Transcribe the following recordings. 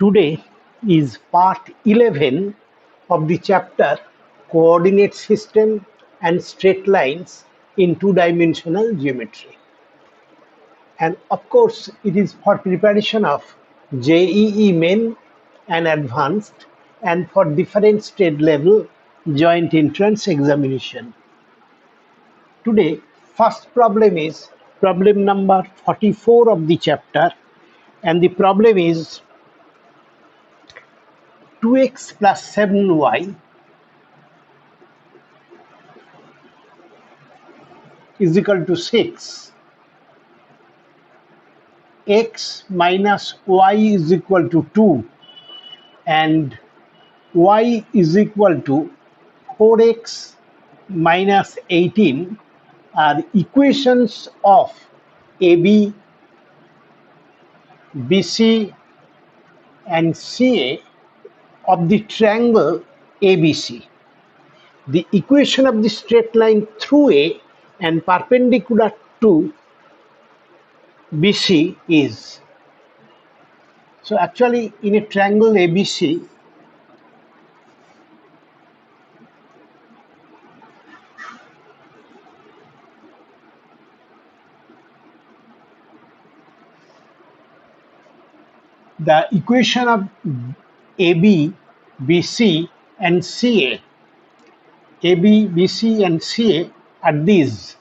Today is part 11 of the chapter Coordinate System and Straight Lines in Two-Dimensional Geometry. And of course, it is for preparation of JEE Main and Advanced and for different state level joint entrance examination. Today, first problem is problem number 44 of the chapter, and the problem is 2x plus 7y is equal to 6, x minus y is equal to 2, and y is equal to 4x minus 18 are equations of AB, BC and CA of the triangle ABC. The equation of the straight line through A and perpendicular to BC is, so actually in a triangle ABC, the equation of AB, BC and CA, AB, BC and CA are these.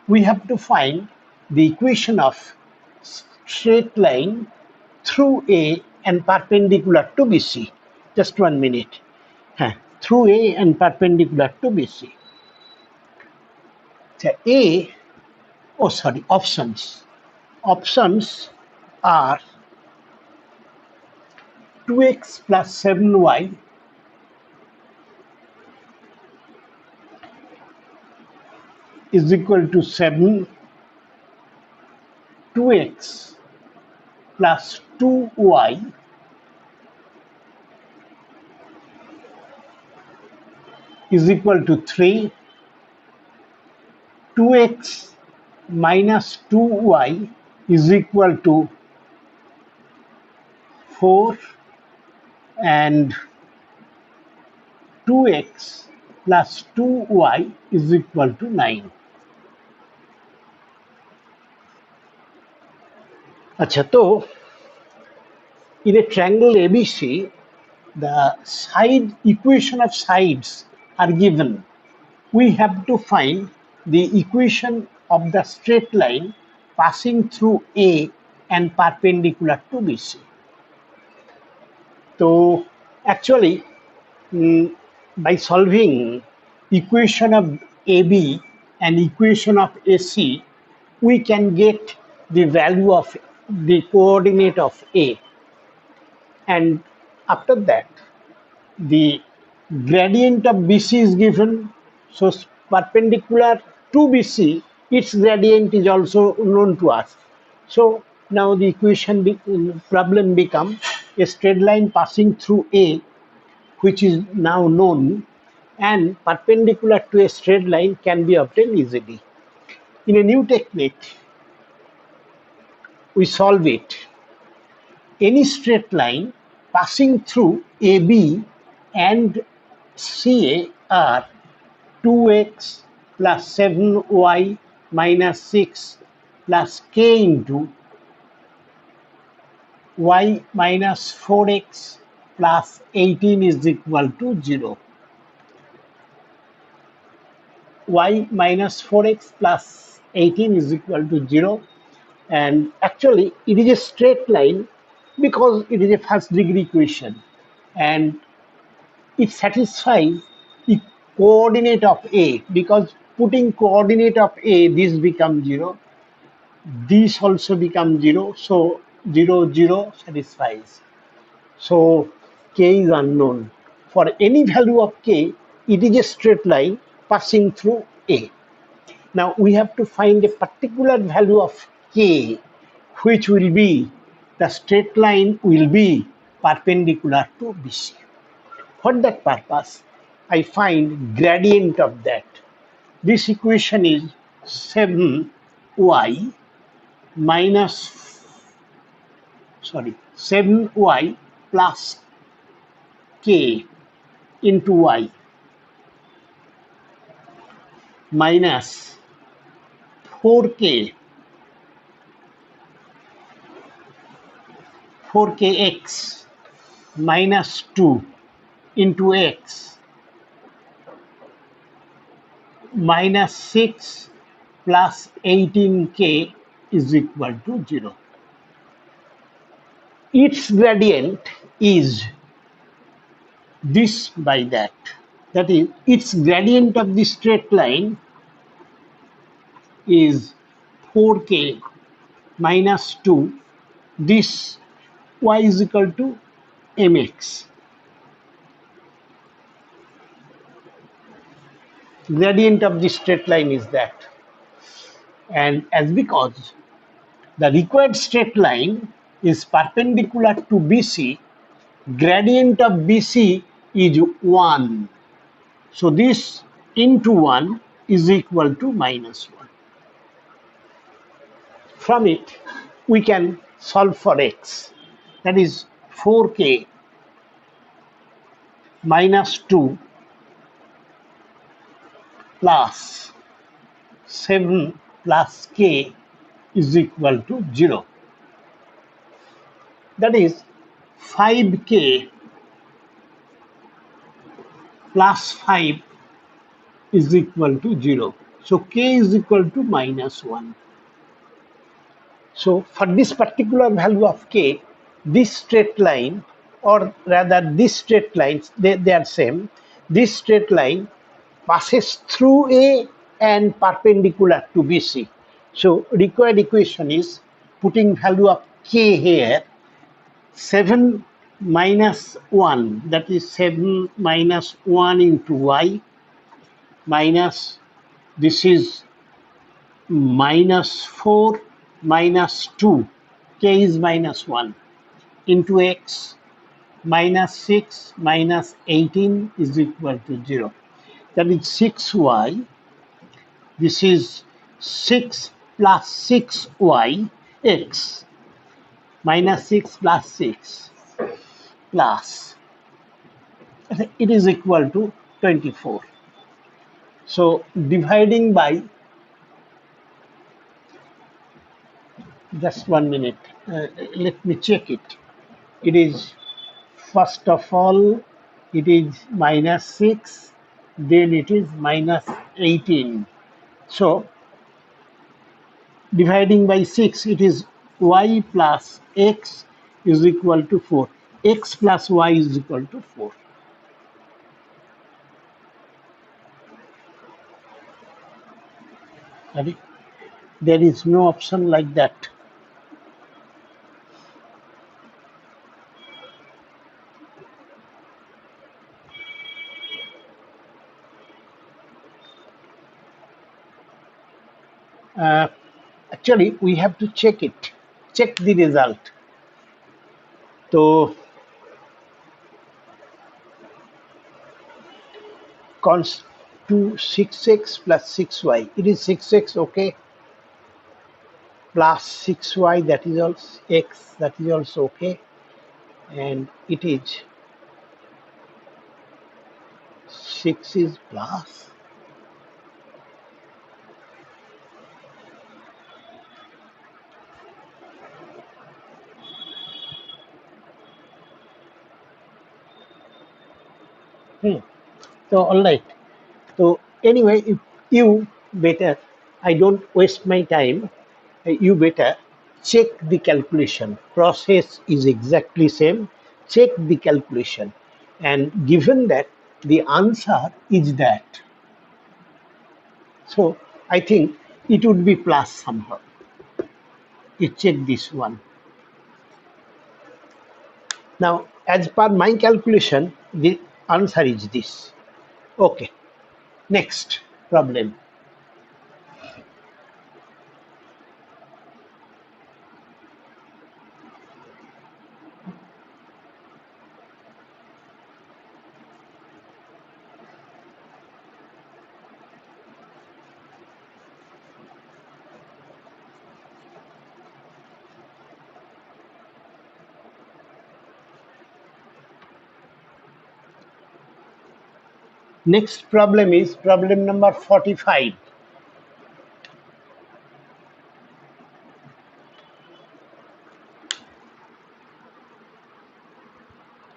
We have to find the equation of straight line through A and perpendicular to BC. Just 1 minute. Through A and perpendicular to BC. So options. Options are 2x plus 7y is equal to 7, 2x plus 2y is equal to 3, 2x minus 2y is equal to 4, and 2x plus 2y is equal to 9. So in a triangle ABC, the side equation of sides are given. We have to find the equation of the straight line passing through A and perpendicular to BC. So actually, by solving equation of AB and equation of AC, we can get the value of the coordinate of A. And after that, the gradient of BC is given. So perpendicular to BC, its gradient is also known to us. So now the problem becomes a straight line passing through A, which is now known, and perpendicular to a straight line can be obtained easily. In a new technique, we solve it. Any straight line passing through AB and CA are 2x plus 7y minus 6 plus k into y minus 4x plus 18 is equal to 0. Y minus 4x plus 18 is equal to 0, and actually it is a straight line because it is a first degree equation, and it satisfies the coordinate of A, because putting coordinate of A, this becomes 0, this also becomes 0, so 0, 0 satisfies. So k is unknown. For any value of k, it is a straight line passing through A. Now we have to find a particular value of k, which will be, the straight line will be perpendicular to BC. For that purpose, I find gradient of that. This equation is 7y plus k into y minus 4k 4kx minus 2 into x minus 6 plus 18k is equal to 0. Its gradient is this by that. That is, its gradient of the straight line is 4k minus 2. This y is equal to mx. Gradient of the straight line is that. And as because the required straight line is perpendicular to BC, gradient of BC is 1. So this into 1 is equal to minus 1. From it, we can solve for x. That is 4k minus 2 plus 7 plus k is equal to 0. That is 5k plus 5 is equal to 0. So k is equal to minus 1. So for this particular value of k, this straight line, or rather this straight lines, they are same. This straight line passes through A and perpendicular to BC. So required equation is putting value of k here, 7 minus 1, that is 7 minus 1 into y minus, this is minus 4 minus 2, k is minus 1, into x minus 6 minus 18 is equal to 0. That is 6y. This is 6 plus 6y x minus 6 plus 6 plus, it is equal to 24. So dividing by, just 1 minute, let me check it. It is, first of all, it is minus 6, then it is minus 18. So dividing by 6, it is y plus x is equal to 4. X plus y is equal to 4. There is no option like that. Uh, Actually, we have to check it, check the result. So const to 6x plus 6y, it is 6x, okay, plus 6y, that is also x, that is also okay, and it is 6 is plus, so all right. So anyway, if you better, I don't waste my time, you better check the calculation. Process is exactly same. Check the calculation, and given that the answer is that, so I think it would be plus somehow. You check this one. Now, as per my calculation, the answer is this. Okay, next problem. Next problem is problem number 45.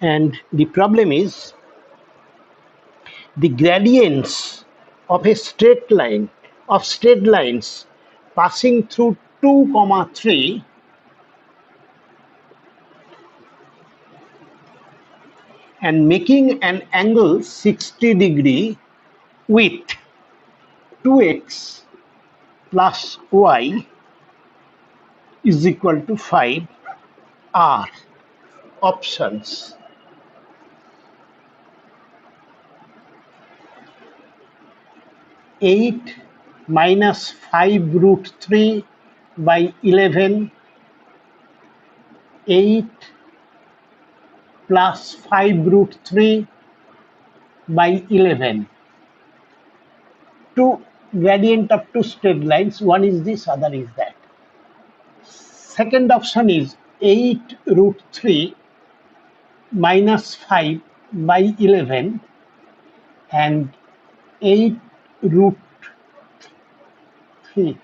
And the problem is the gradients of a straight line of straight lines passing through 2 comma 3 and making an angle 60 degree with 2x plus y is equal to 5 are options. Eight minus 5 root 3 by 11, 8 plus 5 root 3 by 11. Two gradient of two straight lines, one is this, other is that. Second option is 8 root 3 minus 5 by 11 and 8 root 3,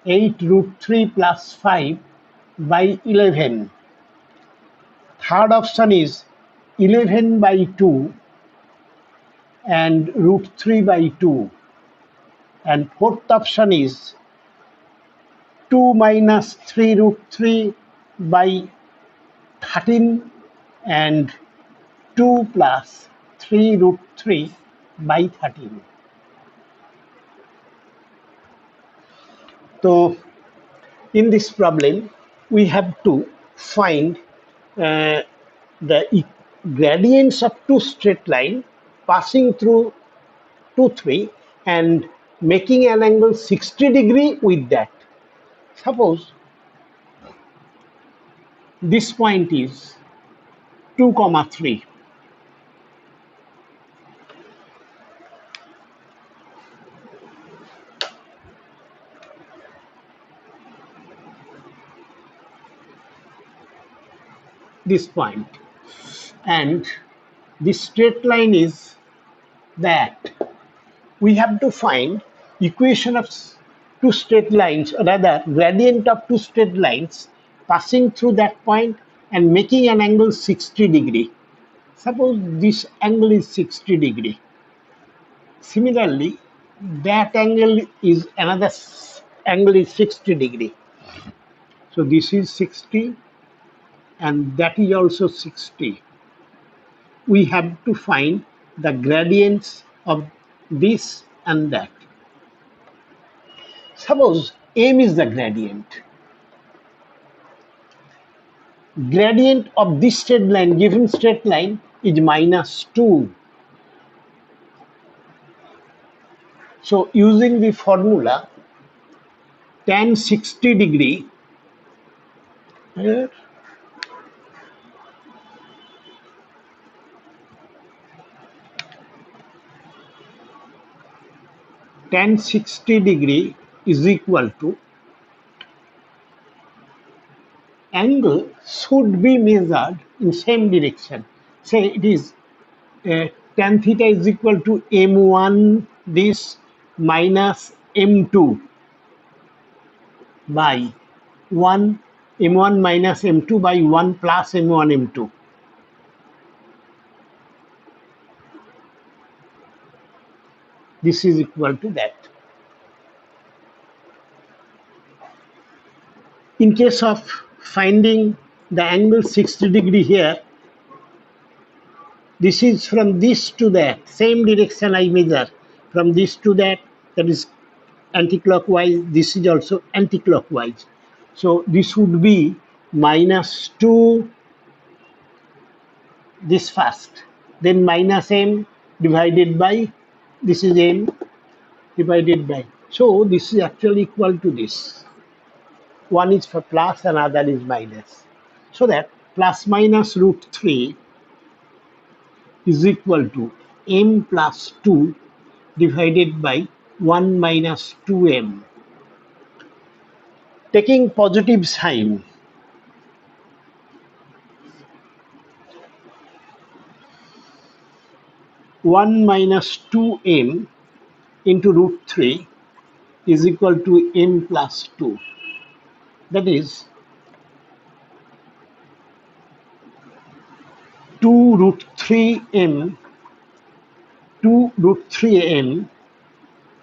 8 root 3 plus 5 by 11. Third option is 11 by 2 and root 3 by 2. And fourth option is 2 minus 3 root 3 by 13 and 2 plus 3 root 3 by 13. So in this problem, we have to find the gradients of two straight line passing through 2, 3 and making an angle 60 degree with that. Suppose this point is 2 comma 3. This point, and this straight line is that. We have to find equation of two straight lines, or rather gradient of two straight lines passing through that point and making an angle 60 degree. Suppose this angle is 60 degree. Similarly, that angle is another angle is 60 degree. So this is 60 and that is also 60. We have to find the gradients of this and that. Suppose m is the gradient. Gradient of this straight line, given straight line, is minus 2. So using the formula tan 60 degree, tan 60 degree is equal to angle should be measured in same direction. Say it is tan theta is equal to m1 this minus m2 by 1 m1 minus m2 by 1 plus m1 m2. This is equal to that. In case of finding the angle 60 degree here, this is from this to that, same direction I measure, from this to that, that is anti-clockwise, this is also anti-clockwise. So this would be minus 2 this first, then minus m divided by, this is m divided by. So this is actually equal to this. One is for plus and other is minus. So that plus minus root 3 is equal to m plus 2 divided by 1 minus 2m. Taking positive sign, 1 minus 2m into root 3 is equal to m plus 2. That is 2 root 3m 2 root 3m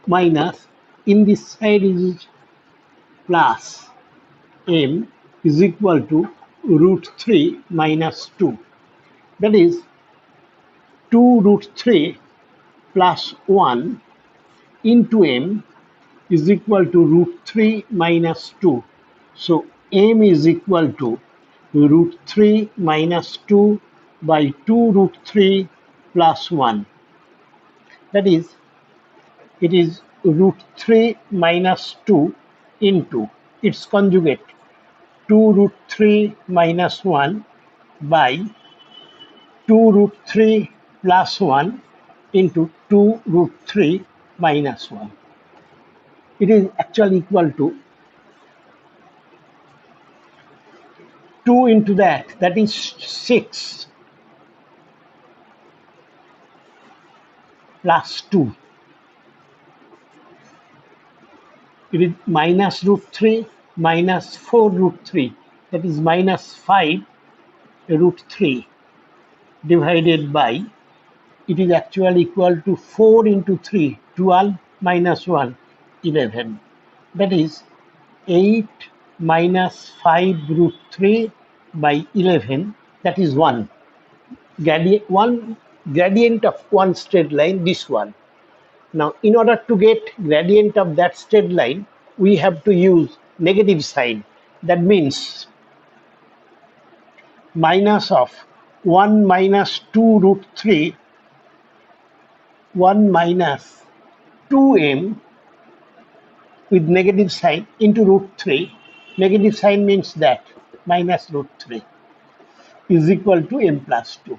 minus, in this side is plus, m is equal to root 3 minus 2. That is 2 root 3 plus 1 into m is equal to root 3 minus 2. So m is equal to root 3 minus 2 by 2 root 3 plus 1. That is, it is root 3 minus 2 into its conjugate 2 root 3 minus 1 by 2 root 3 plus 1 into 2 root 3 minus 1. It is actually equal to 2 into that is 6 plus 2. It is minus root 3 minus 4 root 3, that is minus 5 root 3 divided by, it is actually equal to 4 into 3, 12 minus 1, 11. That is 8 minus 5 root 3 by 11, that is 1. Gradient of one straight line, this one. Now, in order to get gradient of that straight line, we have to use negative sign. That means minus of 1 minus 2 root 3, 1 minus 2m with negative sign into root 3. Negative sign means that minus root 3 is equal to m plus 2.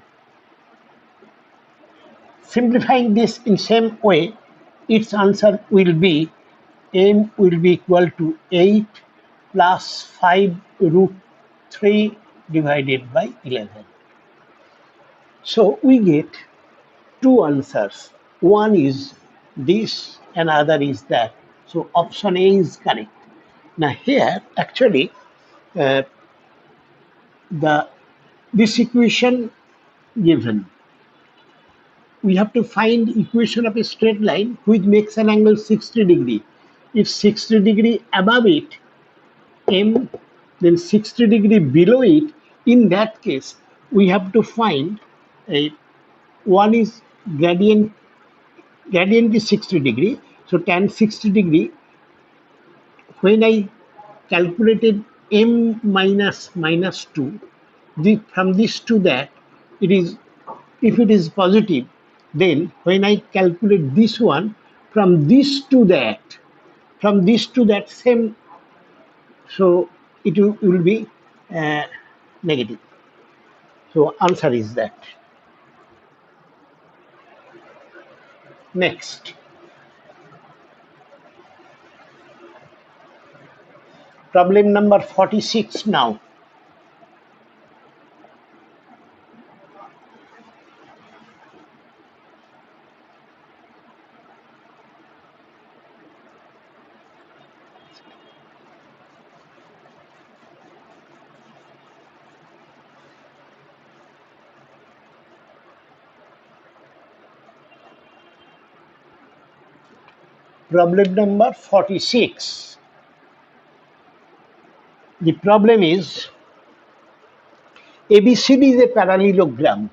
Simplifying this in same way, its answer will be m will be equal to 8 plus 5 root 3 divided by 11. So we get two answers. One is this and other is that. So option A is correct. Now here actually uh, the this equation given, we have to find equation of a straight line which makes an angle 60 degree. If 60 degree above it, m, then 60 degree below it, in that case we have to find a, one is gradient is 60 degree, so tan 60 degree, when I calculated m minus minus 2, from this to that, it is, if it is positive, then when I calculate this one, from this to that, same, so it will be uh, negative. So answer is that. Next, problem number 46 now. Problem number 46. The problem is ABCD is a parallelogram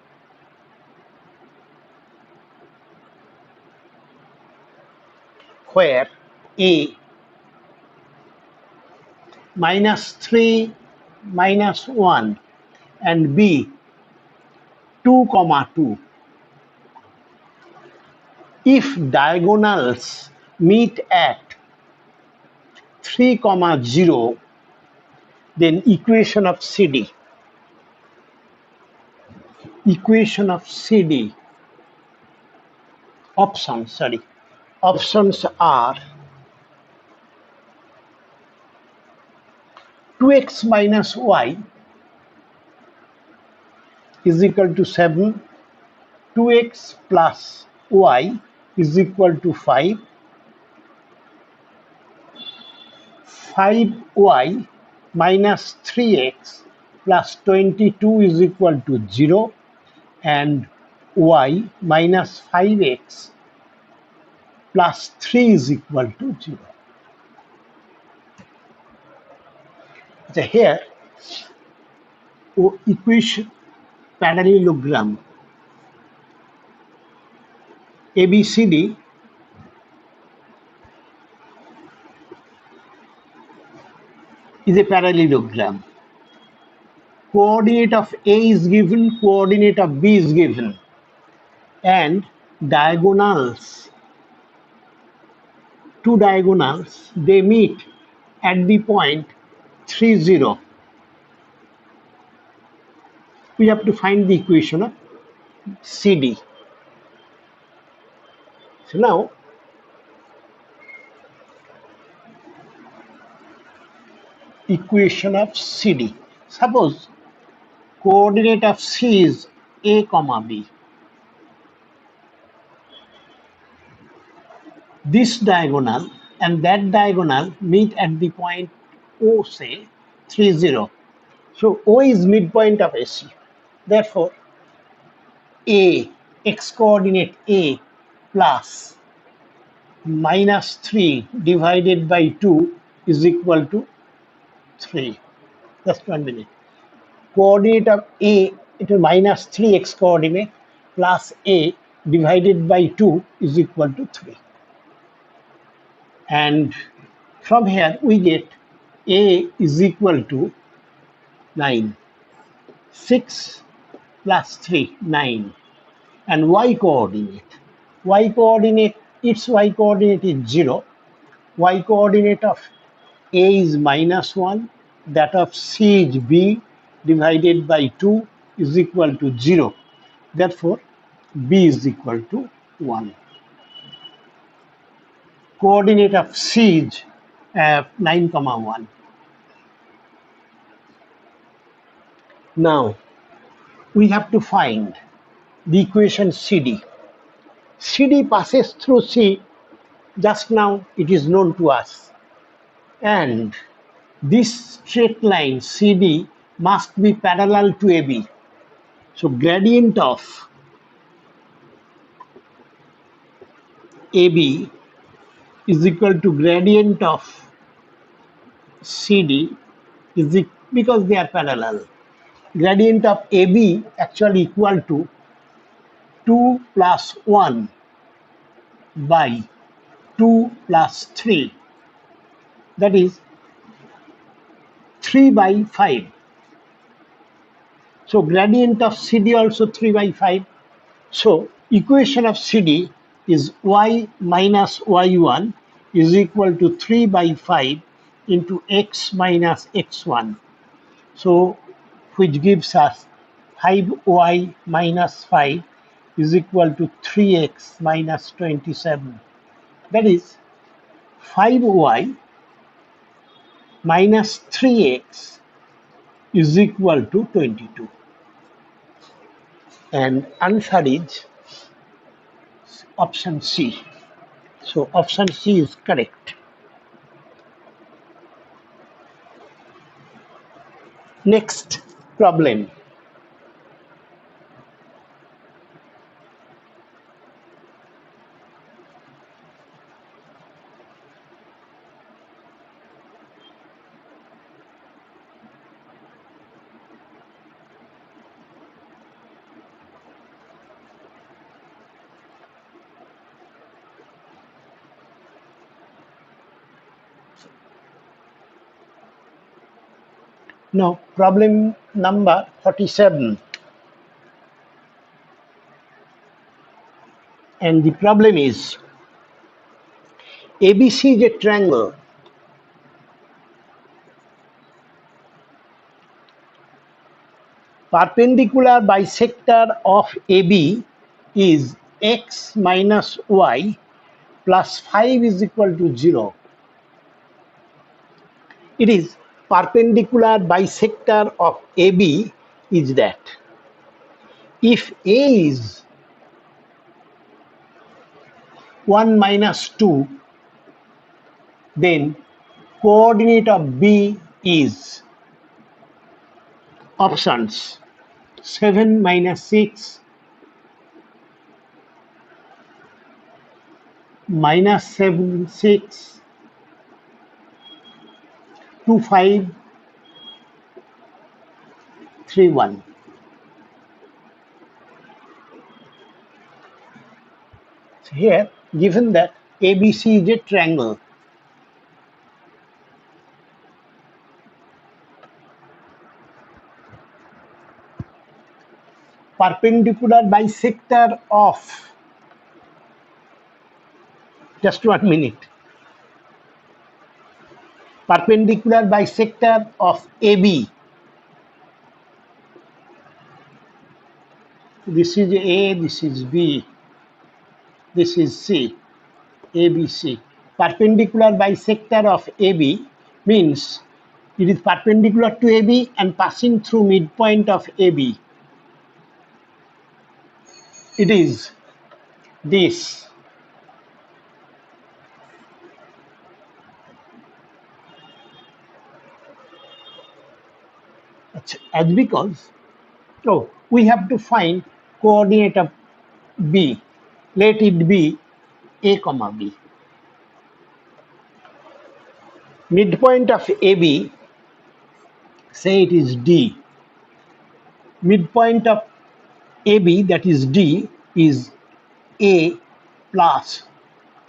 where A minus 3 minus 1 and B 2 comma 2. If diagonals meet at 3 comma 0, then equation of CD options are 2x minus y is equal to 7, 2x plus y is equal to 5, 5y minus 3x plus 22 is equal to 0, and y minus 5x plus 3 is equal to 0. So here, equation parallelogram ABCD is a parallelogram. Coordinate of A is given, coordinate of B is given, and diagonals, two diagonals, they meet at the point 3, 0. We have to find the equation of CD. So now, equation of CD. Suppose coordinate of C is A comma B. This diagonal and that diagonal meet at the point O, say 3, 0. So O is midpoint of AC. Therefore, A, x coordinate A plus minus 3 divided by 2 is equal to 3. Just 1 minute. Coordinate of A, it is minus 3x coordinate plus A divided by 2 is equal to 3. And from here we get A is equal to 9. 6 plus 3, 9. And y coordinate. Its y coordinate is 0. Y coordinate of A is minus 1. That of C is B divided by 2 is equal to 0. Therefore, B is equal to 1. Coordinate of C is 9, 1. Now, we have to find the equation CD. CD passes through C. Just now it is known to us. And this straight line CD must be parallel to AB. So gradient of AB is equal to gradient of CD because they are parallel. Gradient of AB actually equal to 2 plus 1 by 2 plus 3. That is 3 by 5. So gradient of CD also 3 by 5. So equation of CD is y minus y1 is equal to 3 by 5 into x minus x1. So which gives us 5y minus 5 is equal to 3x minus 27. That is 5y minus 3x is equal to 22. And answer is option C. So option C is correct. Next problem. Now, problem number 47. And the problem is ABC is a triangle. Perpendicular bisector of AB is x minus y plus 5 is equal to 0. It is perpendicular bisector of AB is that if A is 1 minus 2, then coordinate of B is options 7 minus 6, minus 7 6, 2 5, 3 1. So here, given that ABC is a triangle, perpendicular bisector of, just 1 minute, perpendicular bisector of AB. This is A, this is B, this is C, ABC. Perpendicular bisector of AB means it is perpendicular to AB and passing through midpoint of AB. It is this. As because, so we have to find coordinate of B. Let it be A comma B. Midpoint of AB, say it is D. Midpoint of AB, that is D, is A plus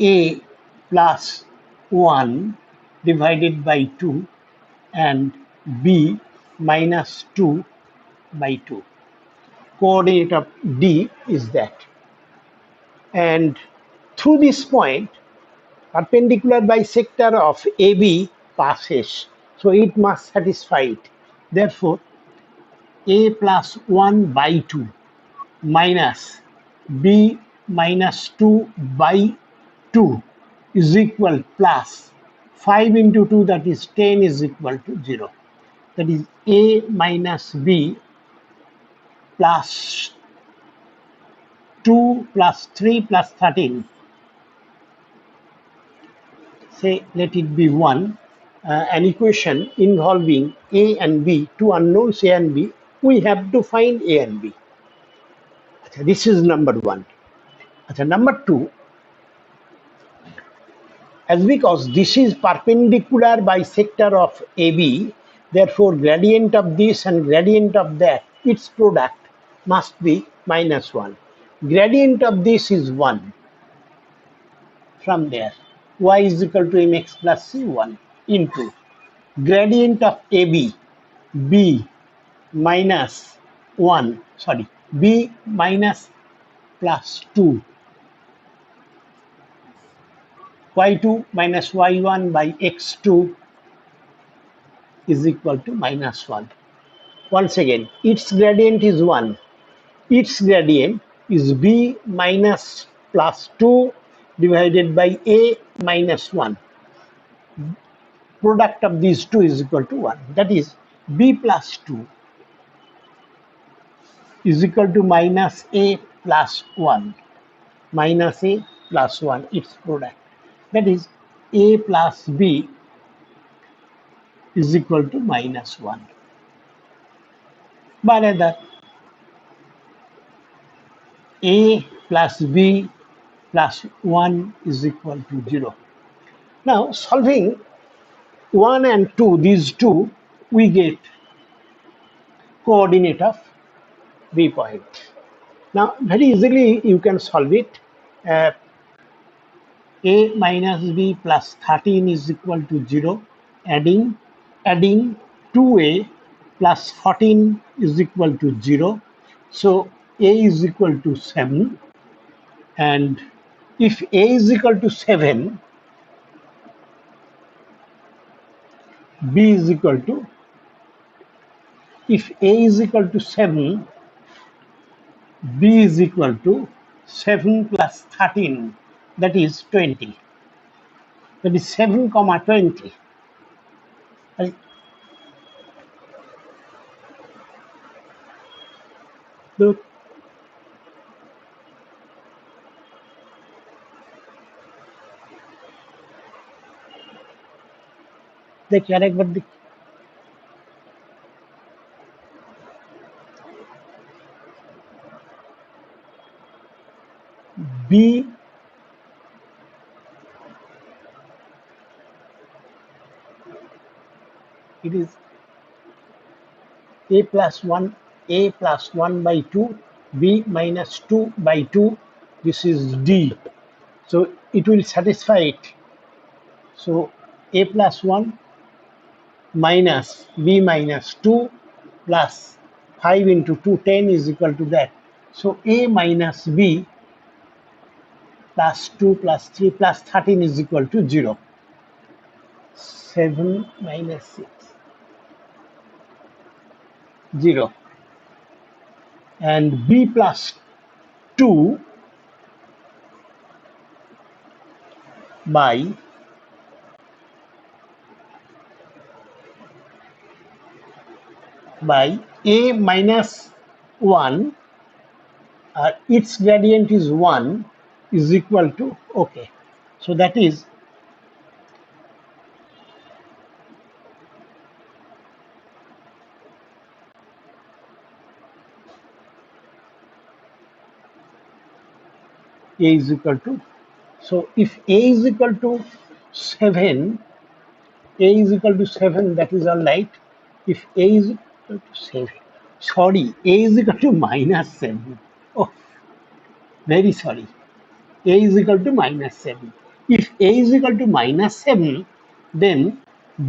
A plus 1 divided by 2 and B minus 2 by 2. Coordinate of D is that. And through this point, perpendicular bisector of AB passes. So it must satisfy it. Therefore, A plus 1 by 2 minus B minus 2 by 2 is equal plus 5 into 2, that is 10, is equal to 0. That is A minus B plus 2 plus 3 plus 13. Say let it be 1. An equation involving A and B, two unknowns A and B, we have to find A and B. This is number 1. Number 2, as because this is perpendicular bisector of AB, therefore gradient of this and gradient of that, its product must be minus 1. Gradient of this is 1. From there, y is equal to mx plus c1 into gradient of AB, b minus 1, sorry, b minus plus 2, y2 minus y1 by x2 is equal to minus 1. Once again, its gradient is 1. Its gradient is b minus plus 2 divided by a minus 1. Product of these two is equal to 1. That is, b plus 2 is equal to minus a plus 1. Minus a plus 1, its product. That is, a plus b is equal to minus 1. But rather, a plus b plus 1 is equal to 0. Now, solving 1 and 2, these two, we get coordinate of B point. Now, very easily you can solve it. A minus B plus 13 is equal to 0. Adding 2A plus 14 is equal to 0. So, A is equal to 7. And if A is equal to 7, B is equal to, if A is equal to 7, B is equal to 7 plus 13, that is 20. That is 7 comma 20. Right? Look, দেখি আরেকবার দেখি। B, it is a plus 1 by 2, b minus 2 by 2, this is d. So it will satisfy it. So a plus 1 minus b minus 2 plus 5 into 2, 10 is equal to that. So a minus b plus 2 plus 3 plus 13 is equal to 0. 7 minus 6, 0. And b plus 2 by a minus 1, its gradient is 1, is equal to, okay. So that is a is equal to, so if a is equal to 7, a is equal to 7, that is all right. If a is equal to 7, sorry, a is equal to minus 7. Oh, very sorry. A is equal to minus 7. If a is equal to minus 7, then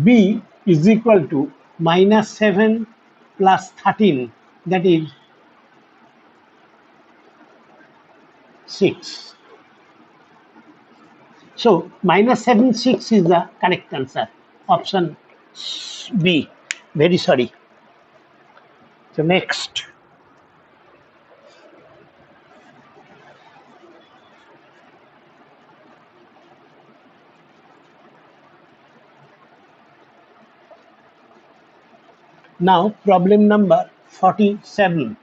b is equal to minus 7 plus 13, that is 6. So minus 7, 6 is the correct answer. Option B. Very sorry. So next. Now problem number 47.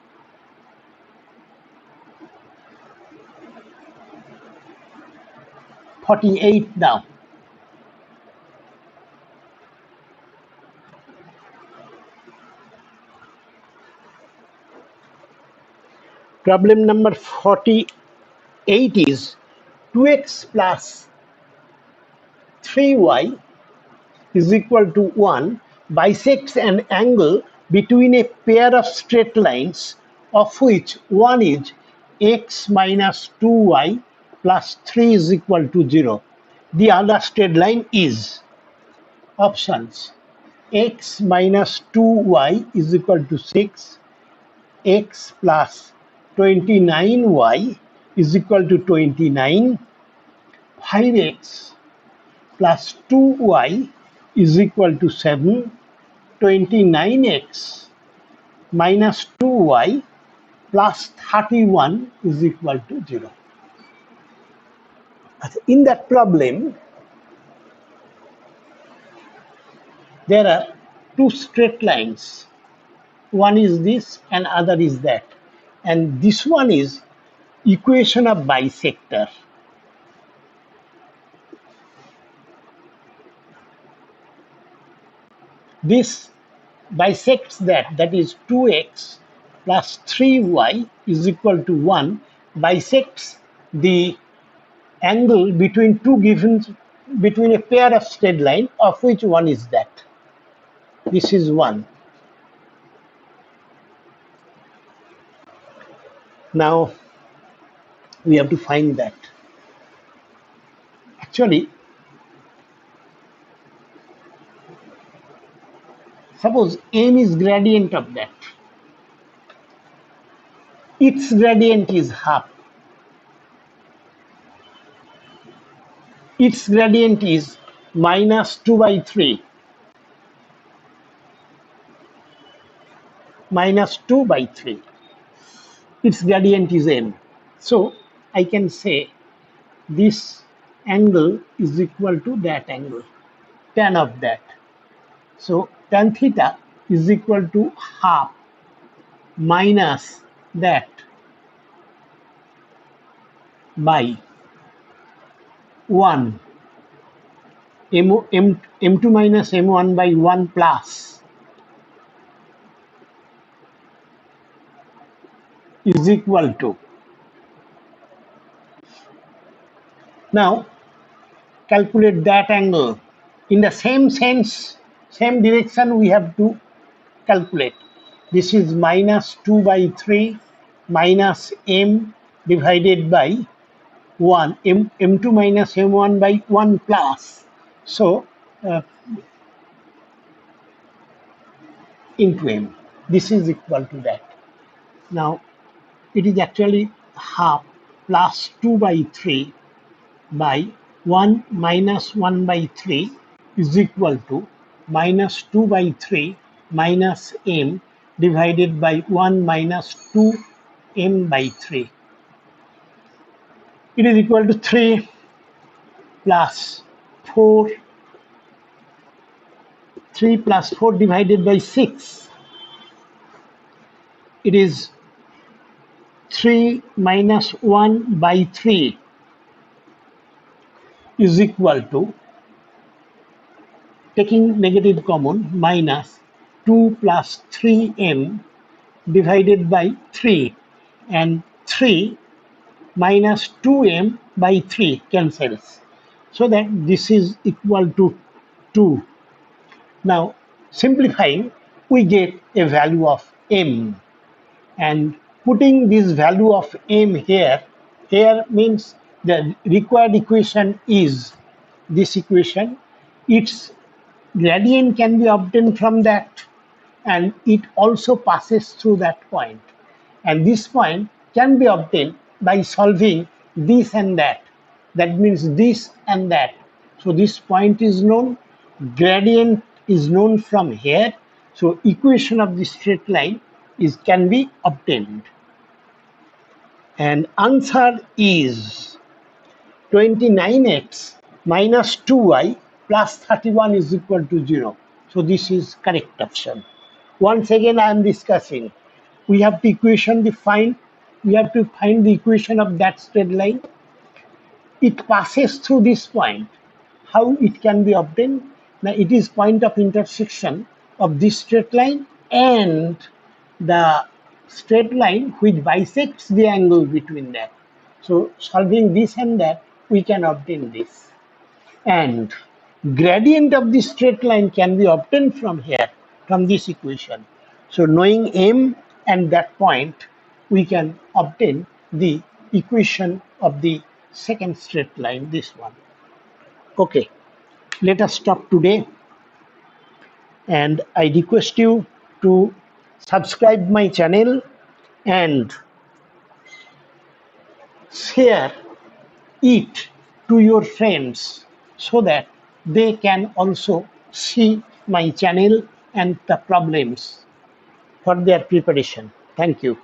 48 now. Problem number 48 is 2x plus 3y is equal to 1 bisects an angle between a pair of straight lines of which one is x minus 2y plus 3 is equal to 0. The other straight line is options x minus 2y is equal to 6, x plus 29y is equal to 29, 5x plus 2y is equal to 7, 29x minus 2y plus 31 is equal to 0. In that problem, there are two straight lines. One is this and other is that. And this one is equation of bisector. This bisects that, that is 2x plus 3y is equal to 1, bisects the angle between between a pair of straight line of which one is that. This is 1. Now we have to find that. Actually, suppose m is gradient of that. Its gradient is half. Its gradient is minus 2 by 3. Minus 2 by 3. Its gradient is m. So I can say this angle is equal to that angle, tan of that. So tan theta is equal to half minus that by 1 m2 minus m1 by 1 plus is equal to. Now calculate that angle. In the same sense, same direction we have to calculate. This is minus 2 by 3 minus m divided by 1, m2 minus m1 by 1 plus. So into m. This is equal to that. Now it is actually half plus 2 by 3 by 1 minus 1 by 3 is equal to minus 2 by 3 minus m divided by 1 minus 2 m by 3. It is equal to 3 plus 4, 3 plus 4 divided by 6. It is 3 minus 1 by 3 is equal to, taking negative common, minus 2 plus 3m divided by 3, and 3 minus 2m by 3 cancels, so that this is equal to 2. Now simplifying, we get a value of m, and putting this value of m here means the required equation is this equation. Its gradient can be obtained from that, and it also passes through that point, and this point can be obtained by solving this and that. That means this and that. So this point is known, gradient is known from here, so equation of the straight line is can be obtained, and answer is 29x minus 2y plus 31 is equal to 0. So this is correct option. Once again I am discussing. We have the equation defined. We have to find the equation of that straight line. It passes through this point. How it can be obtained? Now it is point of intersection of this straight line and the straight line which bisects the angle between that. So solving this and that, we can obtain this. And gradient of the straight line can be obtained from here, from this equation. So knowing m and that point, we can obtain the equation of the second straight line, this one. Okay, let us stop today, and I request you to subscribe my channel and share it to your friends so that they can also see my channel and the problems for their preparation. Thank you.